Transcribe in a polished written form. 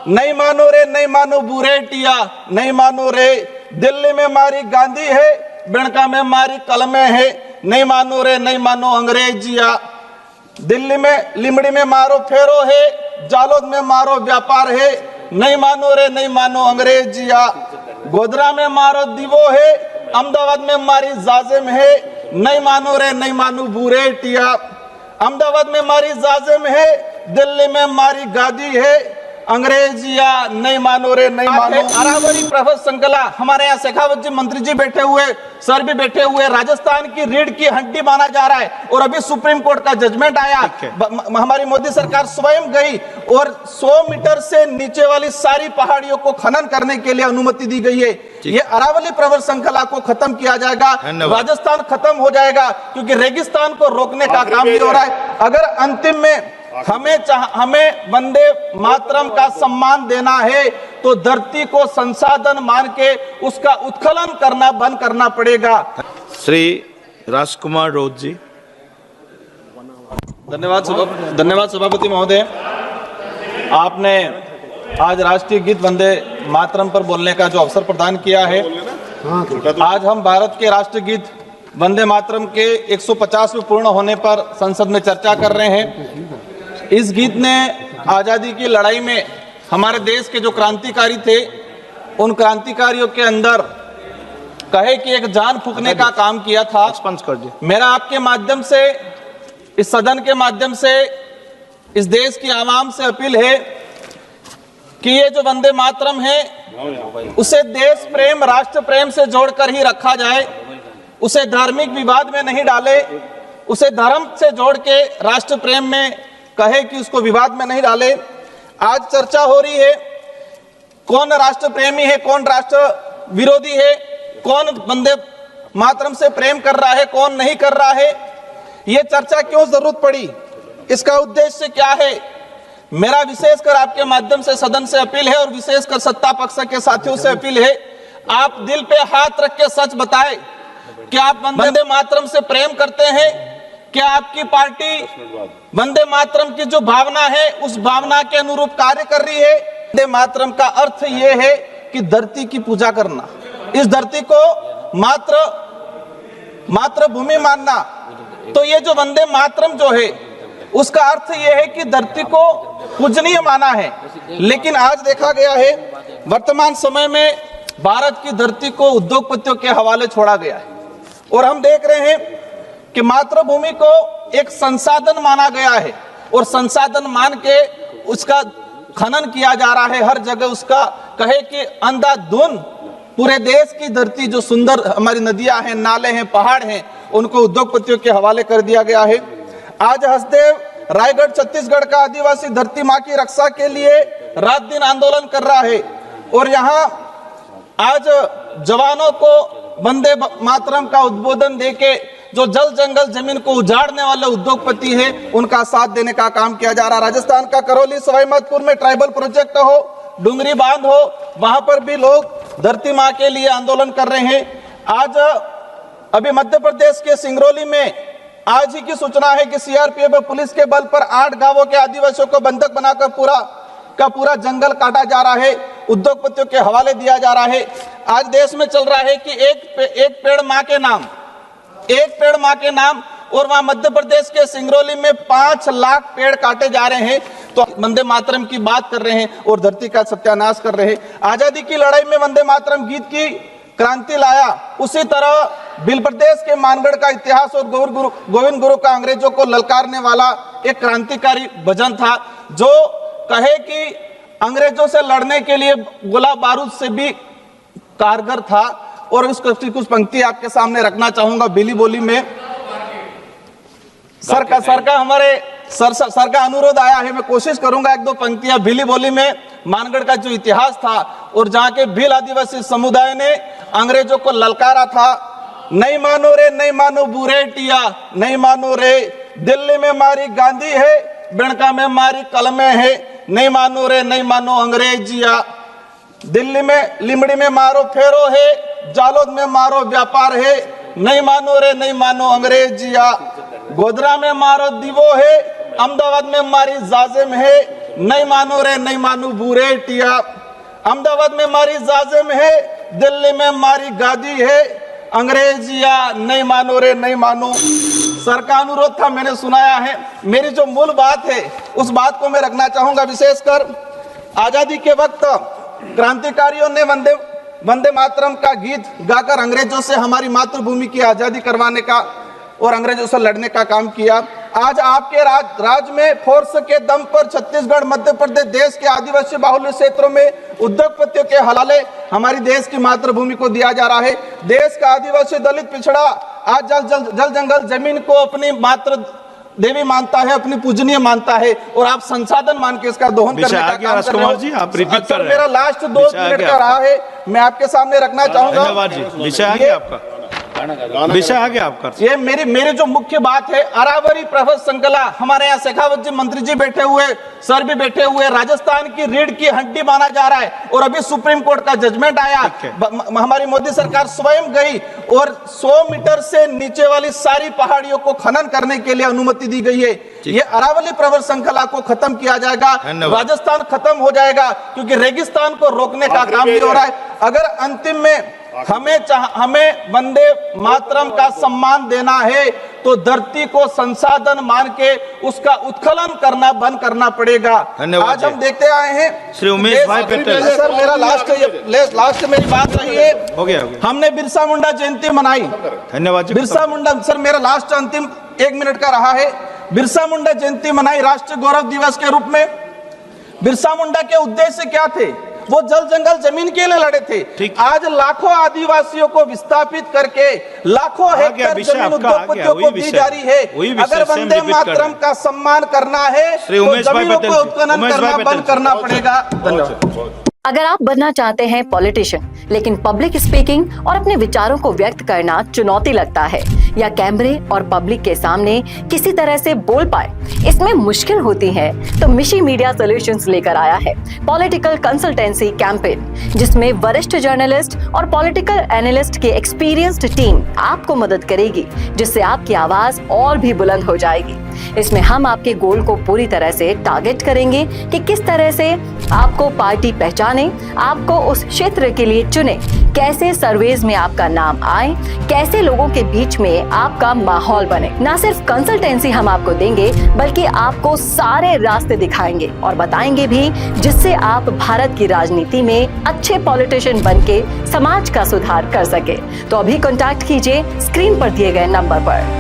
नहीं मानो रे नहीं मानो बुरेटिया, नहीं मानो रे दिल्ली में मारी गांधी है, बिणका में मारी कलमे है, नहीं मानो रे नहीं मानो अंग्रेजिया। दिल्ली में लिमड़ी में मारो फेरो है, जालोद में मारो व्यापार है, नहीं मानो रे नहीं मानो अंग्रेजिया। गोधरा में मारो दीवो है, अहमदाबाद में मारी जाजिम है, नहीं मानो रे नहीं मानो बुरेटिया। अहमदाबाद में मारी जाजिम है, दिल्ली में मारी गादी है, अंग्रेजिया, नहीं मानो रे नहीं मानो। अरावली प्रफुल्ल संकला, हमारे यहाँ शेखावत जी मंत्री जी बैठे हुए, सर भी बैठे हुए। राजस्थान की रीढ़ की हड्डी माना जा रहा है और अभी सुप्रीम कोर्ट का जजमेंट आया। हमारी मोदी सरकार स्वयं गई और 100 मीटर से नीचे वाली सारी पहाड़ियों को खनन करने के लिए अनुमति दी गई है। ये अरावली प्रफुल्ल संकला को खत्म किया जाएगा, राजस्थान खत्म हो जाएगा, क्योंकि रेगिस्तान को रोकने का काम भी हो रहा है। अगर अंतिम में हमें वंदे मातरम का सम्मान देना है तो धरती को संसाधन मान के उसका उत्खनन करना बंद करना पड़ेगा। श्री राजकुमार रोज जी। धन्यवाद सभापति महोदय। आपने आज राष्ट्रीय गीत वंदे मातरम पर बोलने का जो अवसर प्रदान किया है। आज हम भारत के राष्ट्रीय गीत वंदे मातरम के 150वें पूर्ण होने पर संसद में चर्चा कर रहे हैं। इस गीत ने आजादी की लड़ाई में हमारे देश के जो क्रांतिकारी थे, उन क्रांतिकारियों के अंदर कहे कि एक जान फूंकने का काम किया था। मेरा आपके माध्यम से, इस सदन के माध्यम से इस देश की आवाम से अपील है कि ये जो वंदे मातरम है उसे देश प्रेम, राष्ट्र प्रेम से जोड़कर ही रखा जाए, उसे धार्मिक विवाद में नहीं डाले, उसे धर्म से जोड़ के राष्ट्र प्रेम में कहे कि उसको विवाद में नहीं डाले। आज चर्चा हो रही है कौन राष्ट्र प्रेमी है, कौन राष्ट्र विरोधी है, कौन वंदे मातरम से प्रेम कर रहा है, कौन नहीं कर रहा है। ये चर्चा क्यों जरूरत पड़ी, इसका उद्देश्य क्या है। मेरा विशेषकर आपके माध्यम से सदन से अपील है और विशेषकर सत्ता पक्ष के साथियों से अपील है, आप दिल पे हाथ रख के सच बताएं कि आप वंदे मातरम से प्रेम करते हैं। क्या आपकी पार्टी वंदे मातरम की जो भावना है उस भावना के अनुरूप कार्य कर रही है। वंदे मातरम का अर्थ ये है कि धरती की पूजा करना, इस धरती को मात्र भूमि मानना। तो ये जो वंदे मातरम जो है उसका अर्थ ये है कि धरती को पूजनीय माना है। लेकिन आज देखा गया है वर्तमान समय में भारत की धरती को उद्योगपतियों के हवाले छोड़ा गया है और हम देख रहे हैं कि मातृभूमि को एक संसाधन माना गया है और संसाधन मान के उसका खनन किया जा रहा है। हर जगह उसका कहे कि अंधाधुन पूरे देश की धरती, जो सुंदर हमारी नदियां हैं, नाले हैं, पहाड़ हैं, उनको उद्योगपतियों के हवाले कर दिया गया है। आज हसदेव रायगढ़ छत्तीसगढ़ का आदिवासी धरती माँ की रक्षा के लिए रात दिन आंदोलन कर रहा है और यहाँ आज जवानों को वंदे मातरम का उद्बोधन देके जो जल जंगल जमीन को उजाड़ने वाले उद्योगपति है उनका साथ देने का काम किया जा रहा है। राजस्थान का करौली सवाईमाधोपुर में ट्राइबल प्रोजेक्ट हो, डुंगरी बांध हो, वहां पर भी लोग धरती माँ के लिए आंदोलन कर रहे हैं। आज अभी मध्य प्रदेश के सिंगरौली में आज ही की सूचना है कि सीआरपीएफ और पुलिस के बल पर 8 गांवों के आदिवासियों को बंधक बनाकर पूरा जंगल काटा जा रहा है, उद्योगपतियों के हवाले दिया जा रहा है। आज देश में चल रहा है कि एक पेड़ माँ के नाम और वहां मध्य प्रदेश के सिंगरौली में 5 लाख पेड़ काटे जा रहे हैं। तो वंदे मातरम की बात कर रहे हैं और धरती का सत्यानाश कर रहे हैं। आजादी की लड़ाई में वंदे मातरम गीत की क्रांति लाया, उसी तरह भील प्रदेश के मानगढ़ का इतिहास और गोविंद गुरु का अंग्रेजों को ललकारने वाला एक क्रांतिकारी भजन था, जो कहे कि अंग्रेजों से लड़ने के लिए गोला बारूद से भी कारगर था। और उसकी कुछ पंक्ति आपके सामने रखना चाहूंगा भीली बोली में। सर का हमारे सर का अनुरोध आया है, मैं कोशिश करूंगा 1-2 पंक्तियां भीली बोली में मानगढ़ का जो इतिहास था और जहां के भील आदिवासी समुदाय ने अंग्रेजों को ललकारा था। नहीं मानो रे नहीं मानो बुरेटिया, नहीं मानो रे दिल्ली में मारी गांधी है, बिणका में मारी कलमे है, नहीं मानो रे नहीं मानो अंग्रेजिया। दिल्ली में लिमड़ी में मारो फेरो है, जालोद में मारो व्यापार है, नहीं मानो रे नहीं मानो अंग्रेजिया। गोधरा में मारो दीवो है, अहमदाबाद में मारी जाजिम है, नहीं मानो रे नहीं मानो बूरे टिया, अहमदाबाद में मारी जाजिम है, दिल्ली में मारी गादी है, अंग्रेजिया नहीं मानो रे नहीं मानो। सर का अनुरोध था, मैंने सुनाया है। मेरी जो मूल बात है उस बात को मैं रखना चाहूंगा। विशेषकर आजादी के वक्त क्रांतिकारियों ने वंदे मातरम का गीत गाकर अंग्रेजों से हमारी मातृभूमि की आजादी करवाने का और अंग्रेजों से लड़ने का काम किया। आज आपके राज में फोर्स के दम पर छत्तीसगढ़, मध्य प्रदेश, देश के आदिवासी बाहुल्य क्षेत्रों में उद्योगपतियों के हवाले हमारी देश की मातृभूमि को दिया जा रहा है। देश का आदिवासी दलित पिछड़ा आज जल जंगल जमीन को अपनी मातृ देवी मानता है, अपनी पूजनीय मानता है, और आप संसाधन मान के इसका दोहन करने का काम कर रहे हो। जी, आप रिपीट कर रहे हैं। मेरा लास्ट 2 मिनट का रहा है, मैं आपके सामने रखना चाहूंगा। धन्यवाद जी, विषय आगे आपका, विषय आगे आपका। ये मेरी जो मुख्य बात है, अरावरी प्रभा श्रृंखला, हमारे यहाँ शेखावत जी मंत्री जी बैठे हुए, सर भी बैठे हुए, राजस्थान की रीढ़ की हड्डी माना जा रहा है, और अभी सुप्रीम कोर्ट का जजमेंट आया। हमारी मोदी सरकार स्वयं गई और 100 मीटर से नीचे वाली सारी पहाड़ियों को खनन करने के लिए अनुमति दी गई है। ये अरावली प्रभा श्रृंखला को खत्म किया जाएगा, राजस्थान खत्म हो जाएगा, क्योंकि रेगिस्तान को रोकने का काम भी हो रहा है। अगर अंतिम में हमें वंदे मातरम का सम्मान देना है तो धरती को संसाधन मान के उसका उत्खनन करना बंद करना पड़ेगा। आज हम देखते आए हैं श्री उमेश भाई पटेल। सर मेरा लास्ट मेरी बात रही है, हो गया। हमने बिरसा मुंडा जयंती मनाई। धन्यवाद। बिरसा मुंडा, सर मेरा लास्ट अंतिम 1 मिनट का रहा है। बिरसा मुंडा जयंती मनाई राष्ट्रीय गौरव दिवस के रूप में। बिरसा मुंडा के उद्देश्य क्या थे? वो जल जंगल जमीन के लिए लड़े थे। आज लाखों आदिवासियों को विस्थापित करके लाखों हेक्टेयर जमीन उद्योगपतियों को दी जा रही है। अगर वंदे मातरम का सम्मान करना है तो जमीनों को उत्खनन करना बंद करना पड़ेगा। धन्यवाद। अगर आप बनना चाहते हैं पॉलिटिशियन, लेकिन पब्लिक स्पीकिंग और अपने विचारों को व्यक्त करना चुनौती लगता है, या कैमरे और पब्लिक के सामने किसी तरह से बोल पाए इसमें मुश्किल होती है, तो मिशी मीडिया सॉल्यूशंस लेकर आया है पॉलिटिकल कंसल्टेंसी कैंपेन, जिसमें वरिष्ठ जर्नलिस्ट और पॉलिटिकल एनालिस्ट की एक्सपीरियंस्ड टीम आपको मदद करेगी, जिससे आपकी आवाज और भी बुलंद हो जाएगी। इसमें हम आपके गोल को पूरी तरह से टारगेट करेंगे कि किस तरह से आपको पार्टी पहचाने, आपको उस क्षेत्र के लिए चुने, कैसे सर्वेज में आपका नाम आए, कैसे लोगों के बीच में आपका माहौल बने। ना सिर्फ कंसल्टेंसी हम आपको देंगे, बल्कि आपको सारे रास्ते दिखाएंगे और बताएंगे भी, जिससे आप भारत की राजनीति में अच्छे पॉलिटिशियन बनके समाज का सुधार कर सके। तो अभी कॉन्टैक्ट कीजिए स्क्रीन पर दिए गए नंबर पर।